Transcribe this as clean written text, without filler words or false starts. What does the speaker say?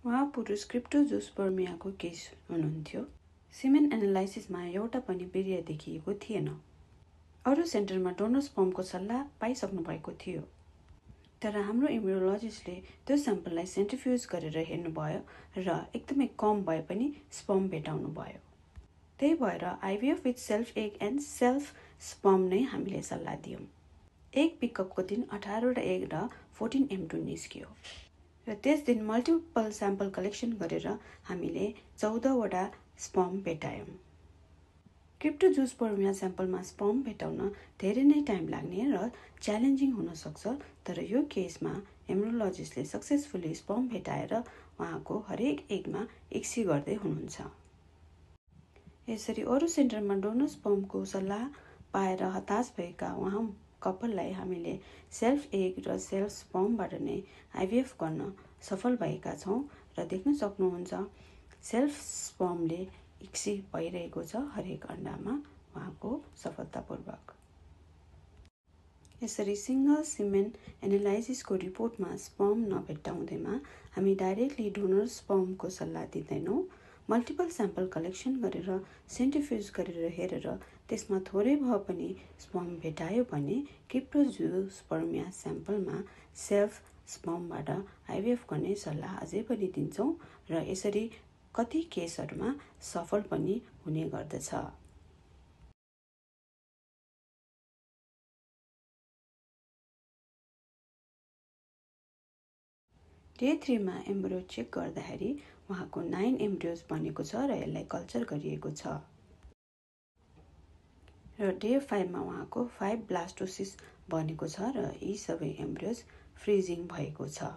उहाँ पुरुष क्रिप्टोजुस्पर्मियाको केस हुनुहुन्थ्यो। सिमेन एनालाइसिसमा एउटा पनि वीर्य देखिएको थिएन। अरू सेन्टरमा डोनर स्पर्मको सल्लाह पाइसक्नु भएको थियो, तर हाम्रो इम्ब्रियोलोजिस्टले त्यो स्याम्पललाई सेन्ट्रिफ्युज गरेर हेर्नुभयो र एकदमै कम भए पनि स्पर्म भेटाउनु भयो। त्यही भएर IVF with self egg and self sperm नै हामीले सल्लाह दियौँ। एग पिकअपको दिन 18वटा एग र 14 M2 निस्कियो र त्यस दिन मल्टिपल स्याम्पल कलेक्सन गरेर हामीले 14वटा स्पर्म भेटायौँ। क्रिप्टोजुस्पर्मिया स्याम्पलमा स्पर्म भेटाउन धेरै नै टाइम लाग्ने र च्यालेन्जिङ हुन सक्छ, तर यो केसमा एम्ब्रियोलोजिस्टले सक्सेसफुली स्पर्म भेटाएर उहाँको हरेक एगमा एक्सी गर्दै हुनुहुन्छ। यसरी अरू सेन्टरमा डोनर स्पर्मको सल्लाह पाएर हताश भएका उहाँ कपाललाई हामीले सेल्फ एग र सेल्फ स्पर्मबाट नै आइभीएफ गर्न सफल भएका छौँ र देख्न सक्नुहुन्छ सेल्फ स्पर्मले इक्सी भइरहेको छ हरेक अन्डामा उहाँको सफलतापूर्वक। यसरी सिङ्गल सिमेन एनालाइसिसको रिपोर्टमा स्पर्म नभेट्टाउँदैमा हामी डाइरेक्टली डोनर स्पर्मको सल्लाह दिँदैनौँ। मल्टिपल स्याम्पल कलेक्सन गरेर सेन्ट्रिफ्युज गरेर हेरेर त्यसमा थोरै भए पनि स्पर्म भेटायो भने क्रिप्टोजुस्पर्मिया स्याम्पलमा सेल्फ स्पर्मबाट आइभीएफ गर्ने सल्लाह अझै पनि दिन्छौँ र यसरी कति केसहरूमा सफल पनि हुने गर्दछ। डे 3 मा एम्ब्रियो चेक गर्दाखेरि उहाँको 9 एम्ब्रियोज बनेको छ र यसलाई कल्चर गरिएको छ र डे 5 मा उहाँको 5 ब्लास्टोसिस्ट बनेको छ र यी सबै एम्ब्रियोज फ्रिजिङ भएको छ।